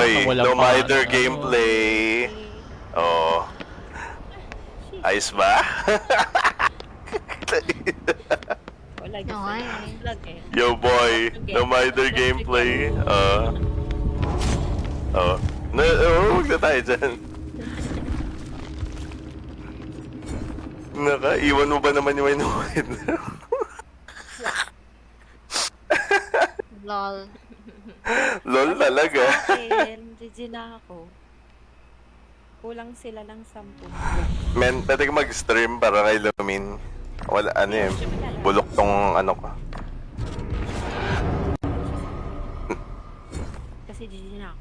boy. Walang No Mider pangalan. gameplay. Oh. Ayos ba? Wala No, gusto vlog eh. Yo boy. No Mider gameplay. Huwag na tayo dyan. Iwan mo ba naman yung inuwin? Lol. Lol talaga. GG na ako. Kulang sila ng 10. Men, pwede ka mag-stream para kay Lumin. Wala, ano eh. Bulok tong ano ko. Kasi GG na ako.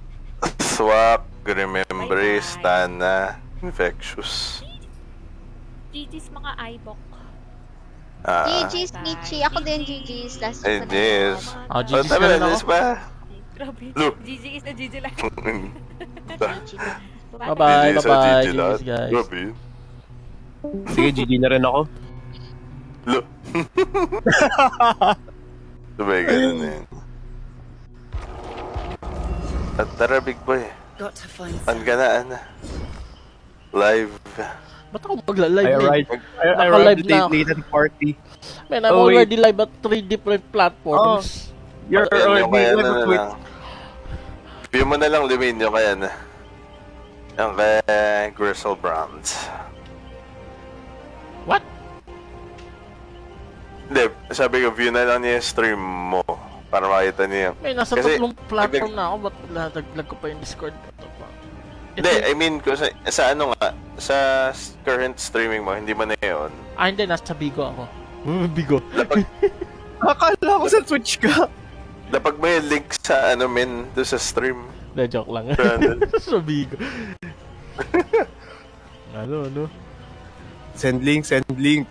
Swak, remember, Bye-bye. Stana, infectious. GG's mga iBok. GG's, Michi. Ako din GG's. Last Eh, week yes. Ah, GG's Tabi, na rin yes ako. ba? Grabe. Look. GG is na GG lang. GG na. Bye-bye, GG sa bye-bye, GG lahat. GG's guys. Grabe. Sige, GG na rin ako. Look. Sabay, ganun eh. At tara, big boy. Got to find An ka na, Ana. Live. Ba't ako magla-live? I man? arrived Naka-live na ako. late at the party. Man, I'm Oh, wait. already live at 3 different platforms. You're Ayun, yung kaya already na live na with lang. View mo na lang, Lumin, yung kaya na. Yung kay Gristle Brands. What? Hindi, sabi ko, view na lang niya yung stream mo. Para makita niya. May nasa Kasi, tatlong platform na ako. Ba't nadaglag ko pa yung Discord? Ito pa. Hindi, I mean, kung sa ano nga, sa current streaming mo, hindi mo na yun. Ah, hindi. Nasa Bigo ako. Bigo. Akala ko sa Twitch ka. Lapag mo yung link sa ano, men, doon sa stream. Na joke lang. Brandon. Sa Bigo. Ano? Send link, send link.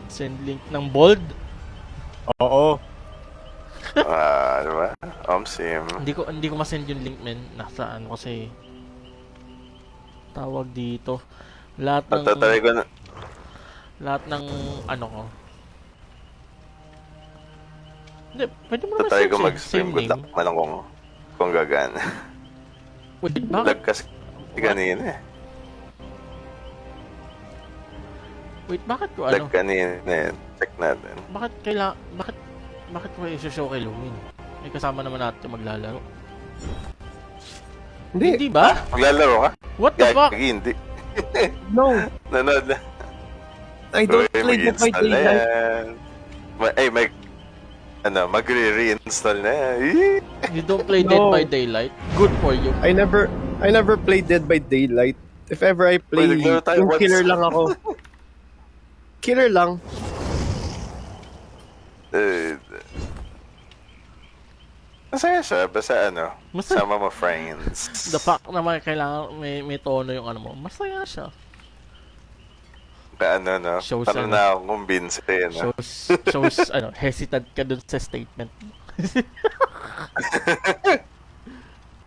Send link ng bold. Oo. Ano ba? Sim. Hindi ko ma-send yung link, men. Nasa ano kasi tawag dito. Lahat Magtatry ko na. ano ko. Hindi, pwede mo naman Tatry ko send mag-stream. same Good luck name. man kung gagana. Wait, bakit? Lag kasi kanina eh. Bakit ko Lag ano? kanina eh. Check natin. Bakit ko i-show kay Lumin? May kasama naman natin maglalaro. Hindi ba? Maglalaro ka? What the fuck? Hindi. No, Nanood na. I don't Uy, play Dead by mag-install na Daylight. yan. Magre-reinstall na yan. You don't play No. Dead by Daylight? Good for you. I never played Dead by Daylight. If ever I play, Uy, naglaro tayo yung once. killer lang ako. Killer lang. Masaya siya. Basta ano, Masaya. sama mo friends. The fact naman kailangan may tono yung ano mo. Masaya siya. Ano, no? Shows Parang ano. na akong convince eh, no? Shows hesitant ka dun sa statement.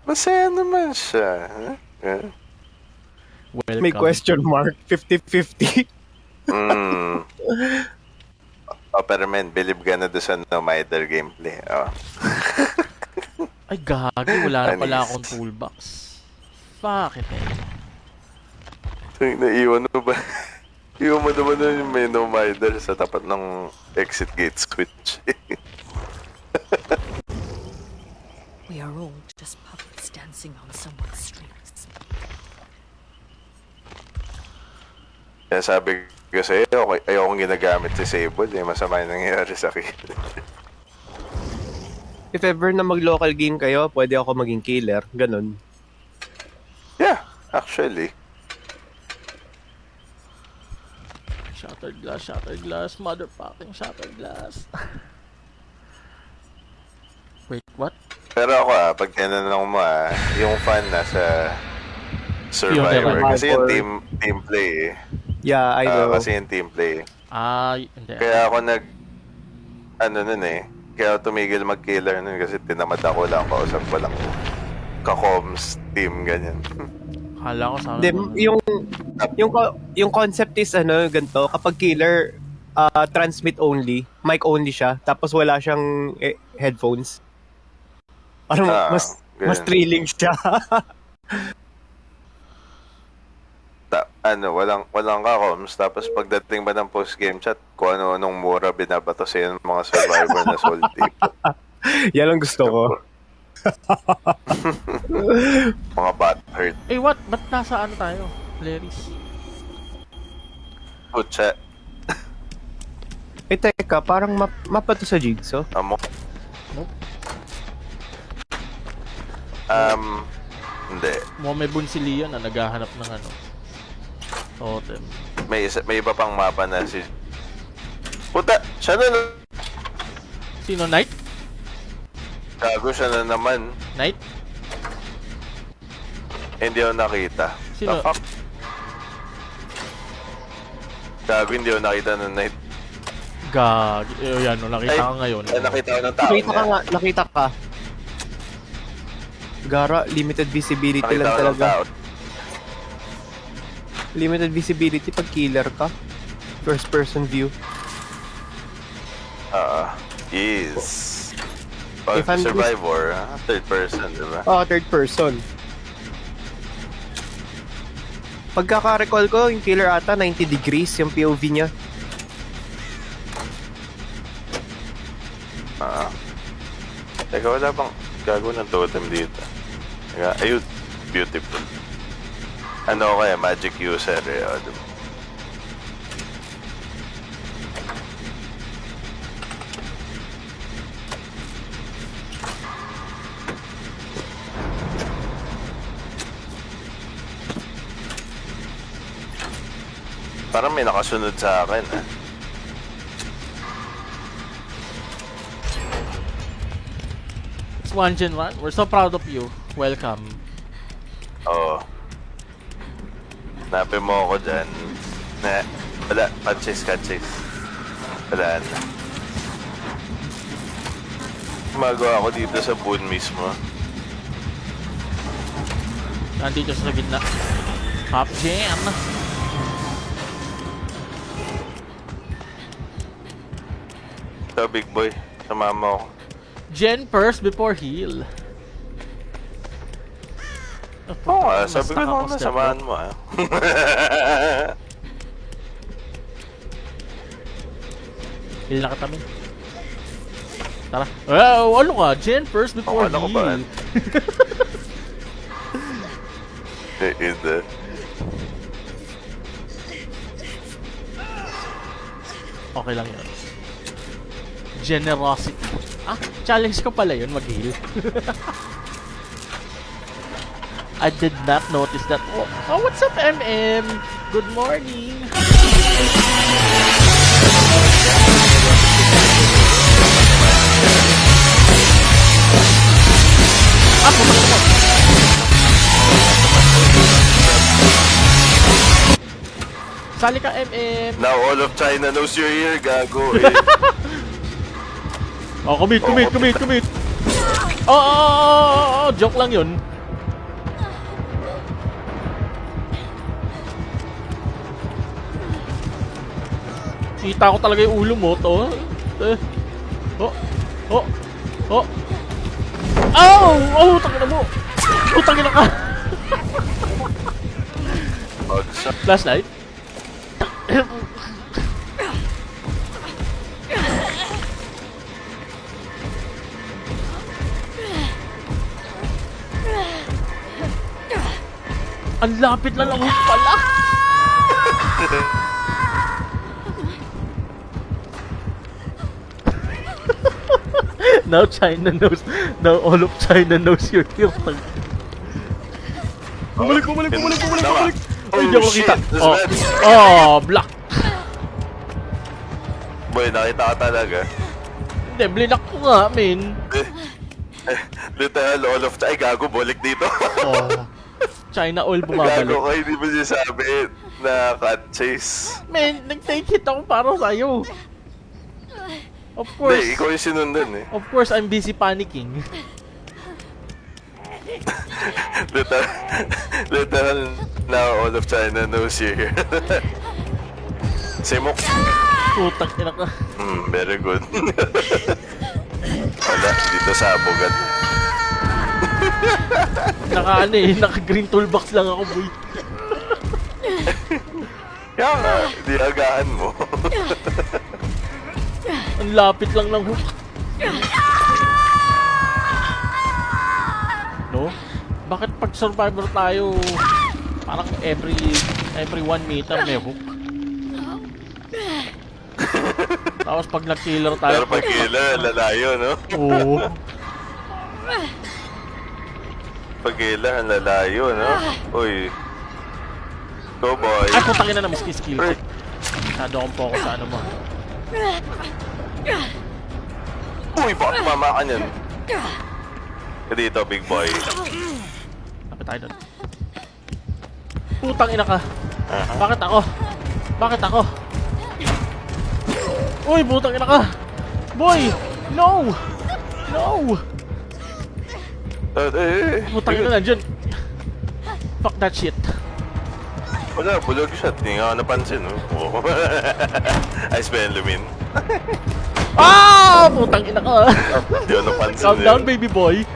Masaya naman siya. Huh? Welcome. May question mark. 50-50. Pero men, believe ka na doon sa No Mider gameplay. Oh. Ay, gagi. Wala na pala Anis. akong toolbox. Fuck it, eh. Naiwan mo ba? Iwan mo naman na yung may No Mider sa tapat ng exit gate switch. We are all just puppets dancing on someone's strings. Kaya sabi ko sa'yo, ayokong ginagamit si Sable. Masama yung nangyayari sa akin. If ever na mag-local game kayo, pwede ako maging killer. Ganun. Yeah, actually. Shattered glass, motherfucking shattered glass. Wait, what? Pero ako pag tinanong mo yung fan nasa Survivor. Yung Kasi yung team play eh. Yeah, I know. Kasi yung team play. Hindi. Kaya ako kaya ako tumigil mag-killer nun kasi tinamad ako lang, kausap ko lang ka-coms team, ganyan. Hala ko sana. Hindi, yung concept is ganito, kapag killer, transmit only, mic only siya, tapos wala siyang headphones. Parang Mas Ganun. thrilling siya. Walang kakoms. Tapos pagdating ba ng post-game chat, kung ano-anong mura binabato sa'yo ng mga survivor na soul tip. Yan ang gusto ko. Mga bot hurt. Eh, what? Ba't nasa ano tayo? Larry's. Kutsa. Eh, teka, parang mapa to sa Jigsaw. Amo. Nope. Hindi. Mukhang may bunsili yun na naghahanap ng ano. Totem. May iba pang mapa na si... Puta! Siya na Sino? Knight? Gago siya na naman. Knight? Hindi ako nakita. Sino? The fuck? Gago, hindi ako nakita ng night. Gag. Yan, no, nakita ka ngayon. Nakita ko ng tao Nakita ka niya. nga, nakita ka. Gara, limited visibility Nakita lang ko ng talaga. tao. Limited visibility pag killer ka. First person view. Yes. Pag If I'm- survivor, third person, di ba? Oh, third person. Pagkaka-recall ko, yung killer ata 90 degrees yung POV niya. Teka, wala bang gago ng totem dito? Teka, ayun. Beautiful. Ano kaya? Magic user eh. O, diba? Parang may nakasunod sa akin ah. It's 1 Gen 1. We're so proud of you. Welcome. Oo. Napin mo ako dyan. Wala. Cut-chase. Wala na. Gumagawa ako dito sa boon mismo. Nandito sa gitna. Top Gen. So, big boy. Sumama ako. Gen first before heal. Oo nga, sabi ko naman na samahan mo ah. Heal na katamin. Tara. Oh, ano ka? Gen first before Ano ko ba? heal. Hindi. Okay lang yun. Generosity. Ah, challenge ko pala yun, mag-heal. I did not notice that. Oh, what's up, MM? Good morning. Ah, pumunta mo. Sali ka, MM. Now all of China knows you're here, gago eh. Oh, commit. Oh, joke lang yun. Kita ko talaga yung ulo mo, to. Oh. Oh, tangina mo. Tangina ka. Flashlight. Ang lapit na lang pala. Now China knows. Now all of China knows you're here. Bumalik. Ay, di ako kita. Block. Boy, nakita ka talaga. Hindi, blinak ko nga, men. Literal all of China. Ay, gago, bolik dito. China oil bumabalik. Gago ka, hindi mo sinasabi na cut chase. Men, nag-take hit ako para sa'yo. Of course. Hindi, ikaw yung sinundan eh. Of course, I'm busy panicking. Literal, now all of China knows you're here. Simok. Putang ina ka. Very good. Wala, dito sa abogan. Naka green toolbox lang ako, boy. Kaya nga, di agahan mo. Ang lapit lang ng hook. No? Bakit pag survivor tayo, parang every 1 meter may hook? Tapos pag nag-killer tayo, Pero pag killer, lalayo, no? oo. Pag killer, ang lalayo, no? Uy. Go, boy. Ay, putangin na miss skill check. Masyado akong focus sa ano mo. Uy, baka tumama ka niyan. Dito, big boy. Lapit tayo doon. Putang ina ka. Bakit ako? Bakit ako? Uy, putang ina ka. Boy! No! No! Putang ina nandyan. Fuck that shit. Wala, bulog shot. Hindi nga ako napansin, no? Oh. Ice Benjamin. Ah! Putang ina ka. Hindi ako napansin. Calm down, baby boy.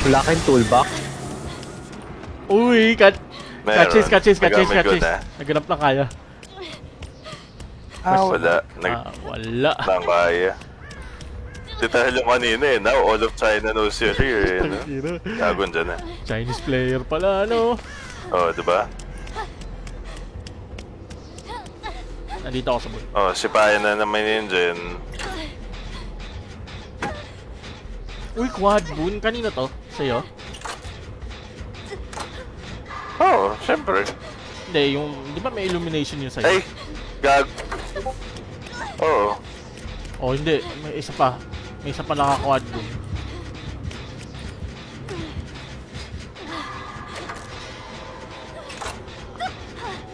Wala kayong toolbox? Uy, Meron. catches. Nagamit ko na. Naganap na kaya. Wala. Wala. Lang kaya. Dahil yung kanina eh. Now, all of China knows you're here. No? Gagon dyan eh. Chinese player pala, ano? Oh, diba? Nandito ako sa boy. Oh, sipayan na naman yun dyan. Uy, quad boon. Kanina to? Sa'yo? Oh, syempre. Hindi, yung... Di ba may illumination yun sa'yo? Ay! Gag... Oo. Oh, hindi. May isa pa. May isa pa naka-quad boon.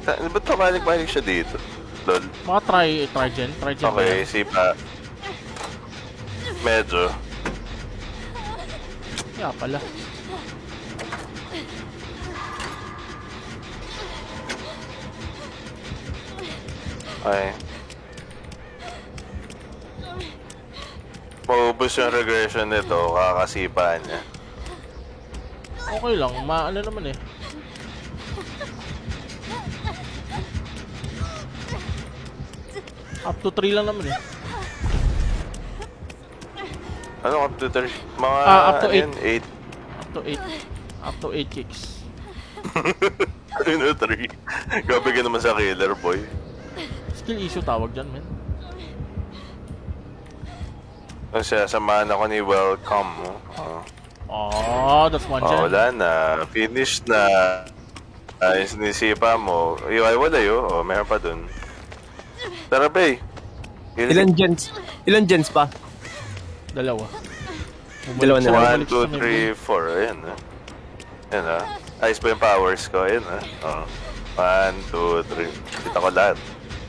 Ba't pabalik-balik siya dito? Lol. Mga try-gen. Try-gen ba Okay, yan? sipa. Medyo. Kaya pala. Okay. Maubos yung regression nito, kakasipa niya. Okay lang. Ano naman eh. Up to 3 lang naman eh. Ano up to 3? Mga... Up to 8. 8. Up to 8. Up to 8 kicks. Ano 3? Gabi ka naman sa killer, boy. Skill issue tawag dyan, men. Kasi sasamahan ako ni Welcome. Oh. Oh, that's one Oh, gen. wala na. Finish na. Sinisipa mo. Iwalay oh. Meron pa dun. Tara, bay. Ilan gens pa? Dalawa. Dalawa na lang. 1, 2, 3, 4. Ayan Ayan Ayos ba yung powers ko? Ayan Oh. 1, 2, 3. Kita ko lahat.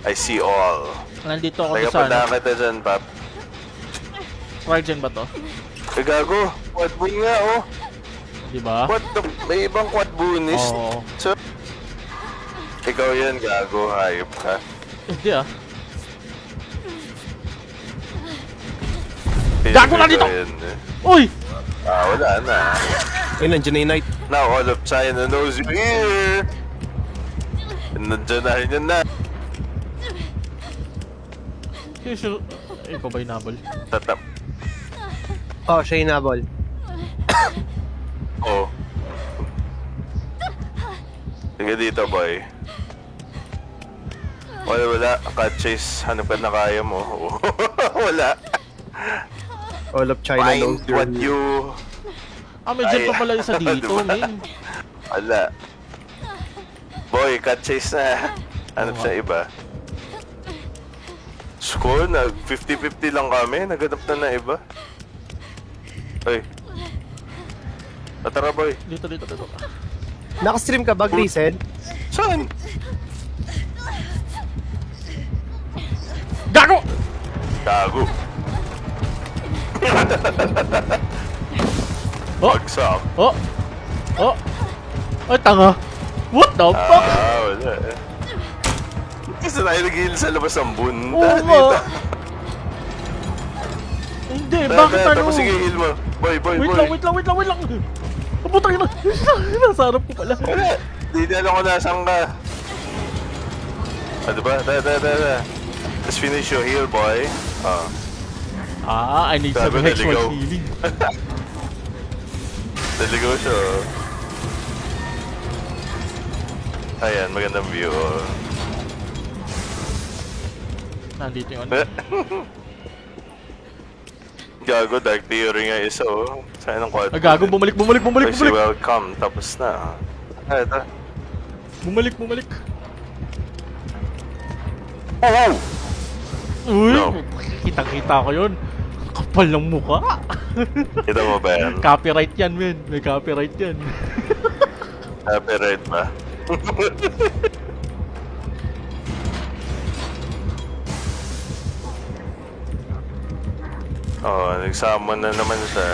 I see all. Nandito ako Teka, sa ano. pala kita dyan, Pap. Try-gen ba to? Gago. Quad boon nga, oh. Diba? What the... May ibang quad boonist. Oo. So... Ikaw yan, gago. Hayop ka. Hindi ah. Gago na dito! Yan, eh. Uy! Wala na. Ay, nandiyan na yung knight. Now all of China knows you here. Nandiyan na rin yan na. Sure. Ikaw ba yung nabol? Tatap. Oh, siya yung nabol. Oh. Sige dito, boy. Wala. Cat chase. Hanap ka na kaya mo. Wala. All of China knows Find you're what here. you... May gen pa pala isa dito, Diba? men. Wala. Boy, cat chase na. Hanap siya iba. Score na. 50-50 lang kami. Naganap na iba. Ay. Tara, boy. Dito. Nakastream ka ba, Grisel? Saan? Gago! Gago. Oh! Bagsak. Oh! Ay, tanga! What the fuck? Wala. Kasi tayo nag-heal sa labas ng bunta Oo dito. nga. Hindi, bakit ano? Tapos sige, heal mo. Boy. Wait lang. Ang putang ina. Nasa harap ko pala. Wala. Di alam ko nasaan ka. Diba? Da. Let's finish your heal, boy. I need some Sabi, actual naligaw. healing. Naligaw siya, oh. Ayan, magandang view, oh. Nandito yung ano. Gago, Dark Theory nga isa, oh. Saan ang quad? Gago, bumalik. Say welcome, tapos na. Ito. Bumalik. Oh! Uy, No. kitang-kita ko yun. Kapal ng mukha. Kita mo ba yan? Copyright yan, men. May copyright yan. Copyright ba? Oh, nag-summon na naman siya.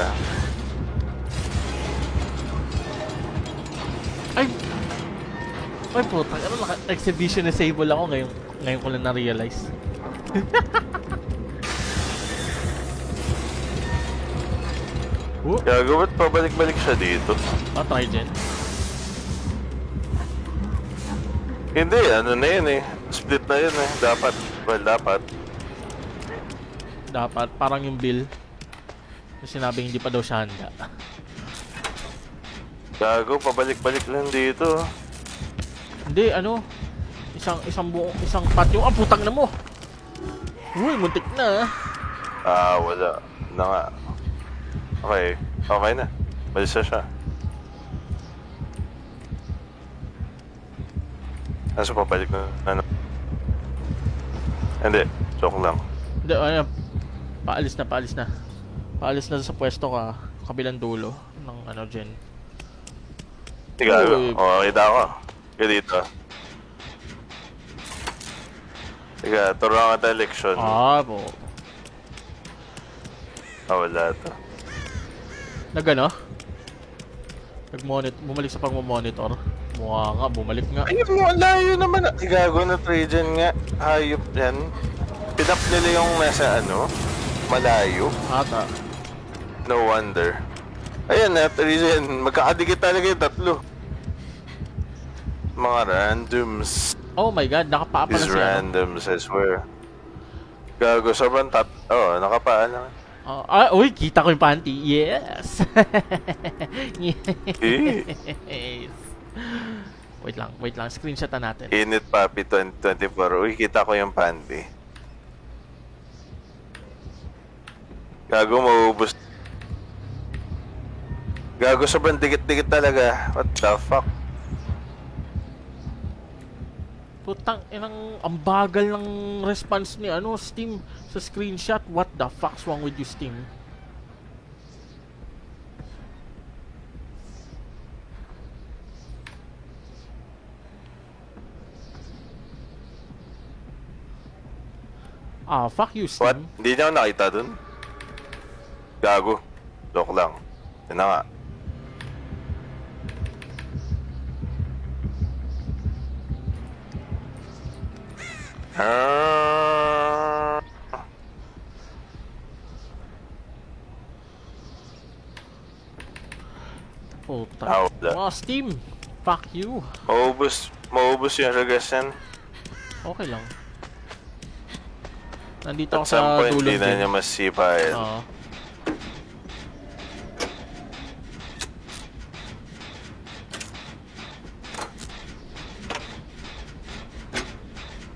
Ay puta, ano exhibition disable ako ngayon ko lang na-realize. Gago, ba't pabalik-balik siya dito? Try dyan. Hindi, ano na yun eh. Split na yun eh. Dapat. Dapat, parang yung bill. Yung sinabing hindi pa daw siya handa. Gago, pabalik-balik lang dito. Hindi, ano? Isang pat yung... putang na mo! Uy, muntik na. Wala. Na nga. Okay na. Balis na siya. Nasa papalik na. Ano? Hindi. Joke lang. Hindi, paalis na. Paalis na sa pwesto ka. Kabilang dulo ng ano dyan. Gago. Uy. Kita ako. Kaya dito. Tiga, turuan ka tayo leksyon. Po. Wala to. Nagano? Bumalik sa pagmamonitor. Mukha nga, bumalik nga. Ayun mo, layo naman. Gago na Trajan nga. Hayop yan. Pinap nila yung nasa ano, malayo. Ata. No wonder. Ayan na, Trajan. Magkakadikit talaga yung tatlo. Mga randoms. Oh my god, nakapaa pala These siya. randoms, I swear. Gago, sobrang nakapaan lang. Uy, kita ko yung panty. Yes! Yes! Wait lang. Screenshotan natin. Init Papi 2024. Uy, kita ko yung panty. Gago, maubos. Gago, sobrang dikit-dikit talaga. What the fuck? Putang, ang bagal ng response ni Steam sa screenshot. What the fuck's wrong with you, Steam? Fuck you, Steam. What? Hindi niya ako nakita dun? Gago. Joke lang. Yun na nga. Puta. Steam. Fuck you. Maubos yung Ragasan. Okay lang. Nandito ako At some sa point, dulo hindi na niya masipain.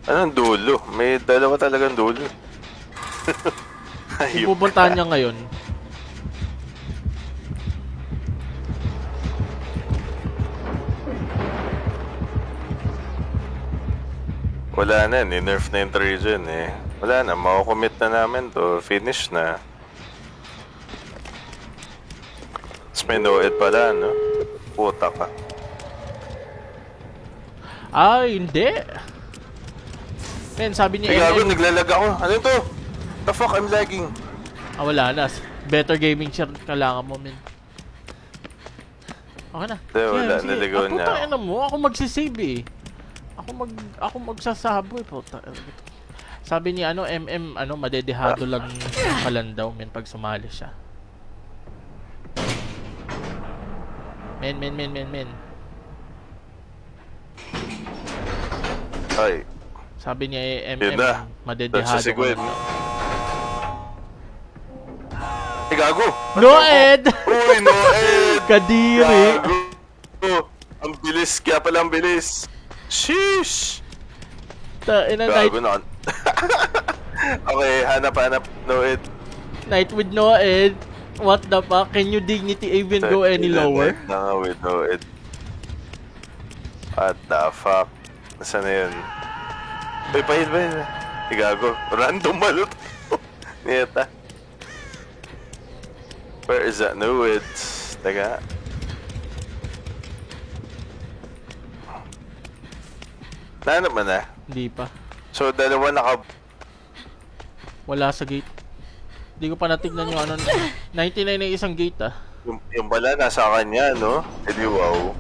Anong dulo? May dalawa talagang dulo. Ayun. Pupuntahan niya ngayon. Wala na, ni-nerf na yung Trajan eh. Wala na, makakommit na namin to. Finish na. Tapos may no-ed pala, no? Puta ka. Hindi. Men, sabi niya... Gago, naglalag ako. Ano to? The fuck, I'm lagging. Wala na. Better gaming chair kailangan mo, men. Okay na. Hindi, wala. Naligaw niya Putang ina mo. Ako magsisave eh. Ako magsasaboy, puta. Sabi ni MM, madedehado lang palan daw, men, pag sumali siya. Men. Ay, Sabi ni Yun MM, na. madedehado Si ka Gwen. lang daw. ay gago! No, Ed! Uy, no, Ed! Kadiri! Gago! Ang bilis, kaya pala ang bilis. Sheesh! Night, Gago na. Okay, hanap. No, Ed. night with no Ed. What the fuck? Can you dignity even go any lower? With no, Ed. What the fuck? Nasaan na yun? Uy, pahil ba yun? Gago. Random malot. Niyeta. Where is that? No, it's... Teka. Nahanap mo na? Hindi pa. So, dalawa Wala sa gate. Hindi ko pa natignan yung 99 na isang gate ah. yung pala nasa kanya, no? Eh di wow.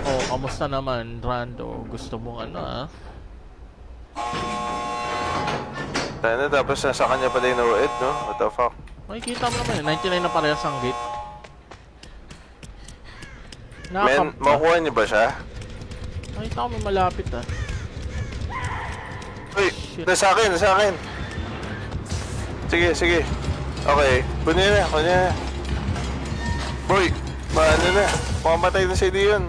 Oh, kamusta naman, Rando? Gusto mong Sana tapos nasa kanya pala yung no-ed, no? What the fuck? Makikita mo naman 99 na parehas ang gate. Men, makuha niyo ba siya? Makita ko may malapit ah. Uy, Shit. nasa akin. Sige. Okay, kunin na. Boy, maano na. Makamatay na si Dion.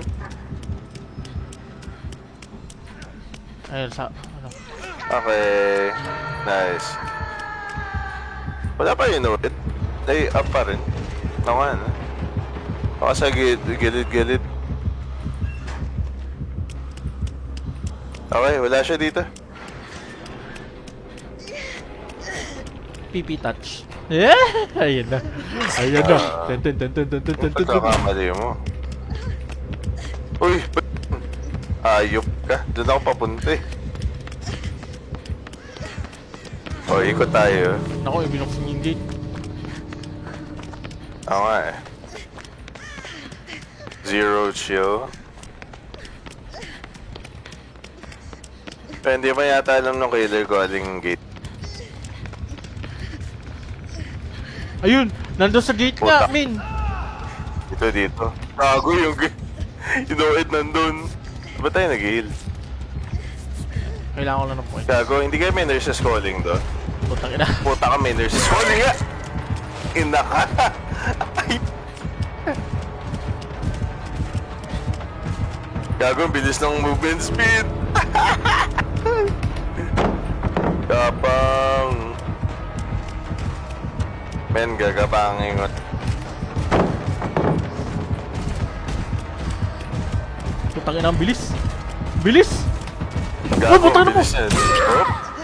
Ayun, Okay, nice. Wala pa yung no-ed. Ay, up pa rin. Naman, ah. Baka sa gilid. Okay, wala siya dito. PP touch. Yeah! Ayun na. Pagkakamali mo. Uy! Ayop ka. Doon ako papunta eh. O, ikot tayo. Naku, ibinuksan yung gate. Oo nga eh. Zero chill. Pero hindi pa yata alam ng killer ko aling gate. Ayun! Nandun sa gate nga, Puta. min! Dito. Gago yung yung no-ed nandun. Ba't tayo nag-heal? Kailangan ko lang ng point. Gago, hindi kayo may nurses calling do? Putang ina. Puta ka, may nurses calling nga! Ina ka! Ay! Gago, ang bilis ng movement speed! Gapang! Men, gagapang ingot. Putang ina, ang bilis! Bilis! Gago, putang ina mo! bilis yan.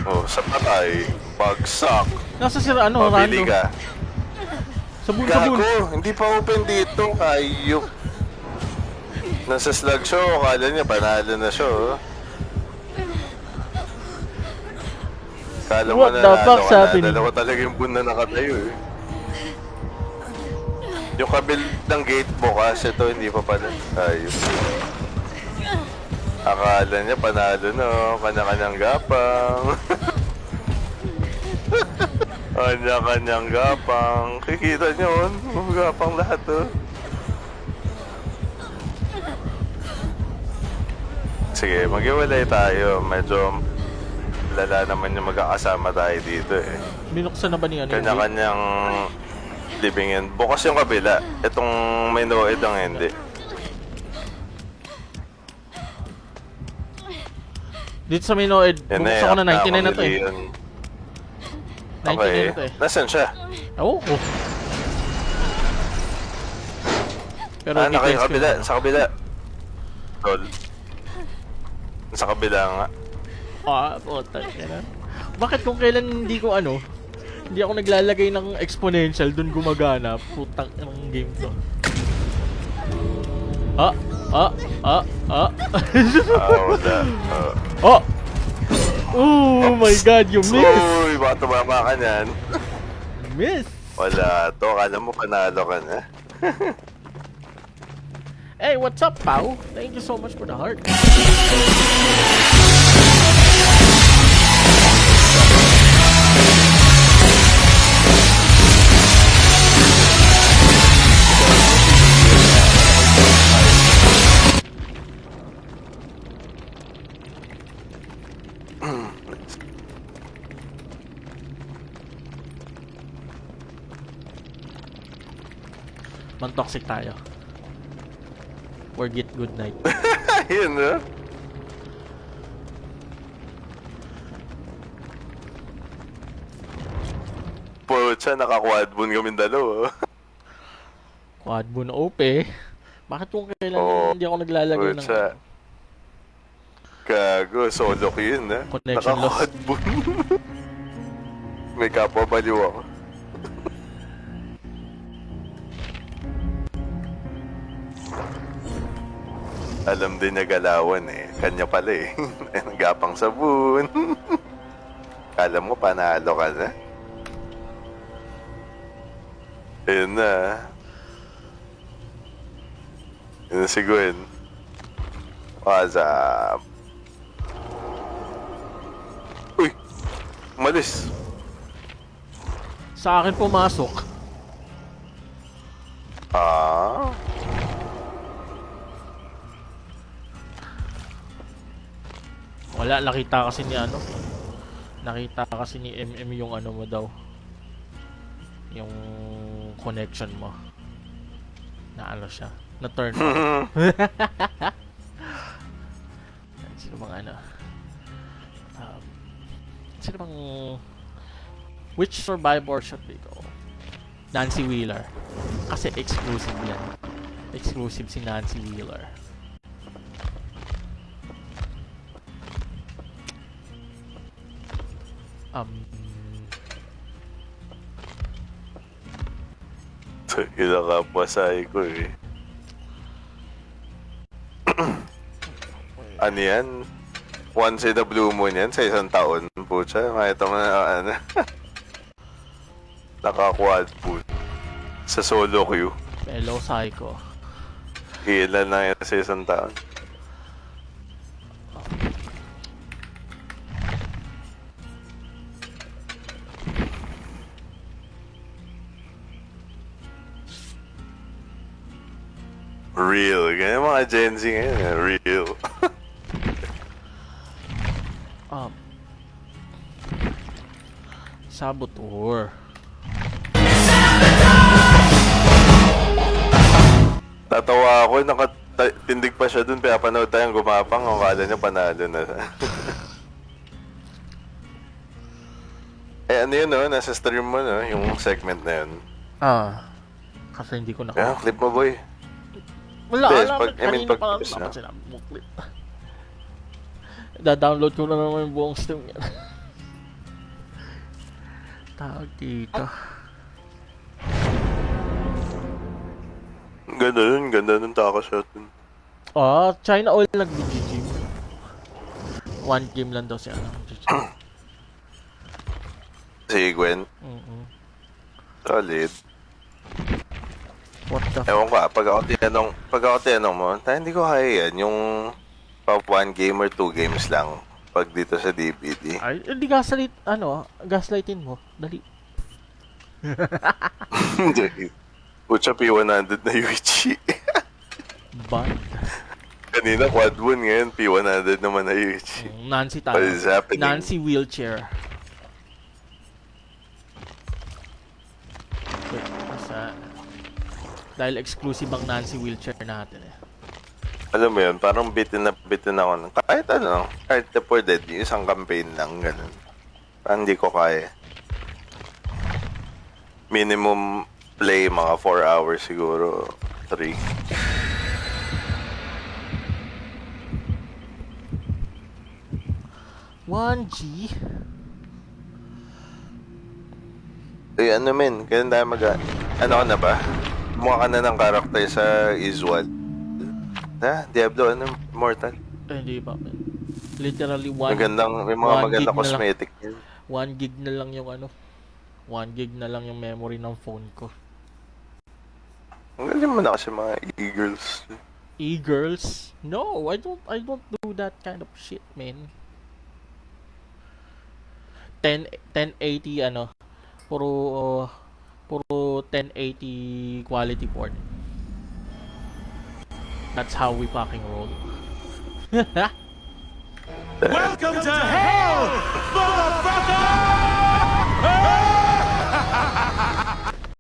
Oh, sa patay. Bagsak. Nasa si Pabili Rando. ka. Sabun. Gago, hindi pa open dito. Ayok. Nasa slug show, akala niya panalo na siya, oh. Kala mo What na the nalo fuck's ka na. happening? Dalawa talaga yung buwan na nakatayo, eh. Yung kabilang gate bukas, ito hindi pa pala. Ayok. Akala niya panalo na, oh. Kanya-kanyang gapang. Kanya-kanyang gapang. Kikita niyo, oh. Gapang lahat, oh. Sige, mag-iwalay tayo. Medyo lala naman yung magkakasama tayo dito eh. Binuksan na ba ni yung gate? Kanya-kanyang libingin. Bukas yung kabila. Itong may no-ed ang hindi. Dito sa Minoed, Yan bubuksan ko na 99 na to eh. Leon. 99 Okay. na to eh. Nasaan siya? Oh. Pero Naka defense yung ko kabila. yun. Sa kabila. Lol. Sa kabila nga. Puta ina. Bakit kung kailan hindi ko hindi ako naglalagay ng exponential dun gumagana, putang ng game to. Wala. Oh! Oh my god, you missed! Uy, baka tumama ka niyan. Miss! Wala to. Kala mo panalo ka na. Hey, what's up, Pao? Thank you so much for the heart. Man-toxic tayo. Forget good night. Yun, no? Pucha, naka-quadbun kaming dalawa. Quadbun OP. Bakit kung kailan Oo. hindi ako naglalagay ng Pucha. Gago, solo ko yun, ha? Connection loss. Naka-quadbun. May kapwa baliw ako. Alam din niya galawan eh. Kanya pala eh. Nagapang sabon. Kala mo panalo ka na? Ayun na. Yun na si Gwen. What's up? Uy! Umalis. Sa akin pumasok. Ah? Wala, nakita kasi ni ano. Nakita kasi ni MM yung ano mo daw. Yung connection mo. Na ano siya. Na turn on. Sino bang ano? Sino bang... Which survivor should we go? Nancy Wheeler. Kasi exclusive yan. Exclusive si Nancy Wheeler. Ilang kapwasay ko eh. Ano yan? Once in a blue moon yan sa isang taon. Pucha, makita mo na ano. Naka-quad pool. Sa solo queue. Hello, Psycho. Ilan na yan sa isang taon. Real. Ganyan mga Gen Z ngayon. Real. Saboteur. Tatawa ako. Tindig pa siya dun. Pinapanood tayong gumapang. Ang kala niya panalo na. Eh ano yun no? Nasa stream mo no? Yung segment na yun. Kasi hindi ko na... Kaya clip mo boy. Wala, Yes, alam. Kanina pa lang yes, dapat sinabi mo clip. Da-download ko na naman yung buong stream yan. Tawag dito. Ganda nun taka-shot dun. China Oil nag-GG. One game lang daw si ano. Si Gwen. Solid. What the Ewan ko pag ako tinanong mo, hindi ko kaya yan, yung pa 1 game or 2 games lang pag dito sa DVD. Ay, hindi gaslightin mo. Dali. Pucha, P100 na Yuichi. Bad. Kanina quad 1, ngayon P100 naman na Yuichi. Nancy tayo. What is happening? Nancy wheelchair. Wait, dahil exclusive ang Nancy wheelchair natin eh. Alam mo yun, parang bitin ako. Kahit The Poor Dead, yung isang campaign lang, ganun. Parang hindi ko kaya. Minimum play, mga 4 hours siguro. 3. $1G? Eh, ano men, ganun tayo ano ka na ba? Mukha ka na ng karakter sa Iswal. Diablo, Immortal. Hindi pa. Literally one. May mga magandang cosmetic yun. 1 gig na lang yung 1 gig na lang yung memory ng phone ko. Ang galing mo na kasi mga e-girls. E-girls? No, I don't do that kind of shit, man. 1080 ano, puro 1080 quality porn. That's how we fucking roll. Welcome to hell,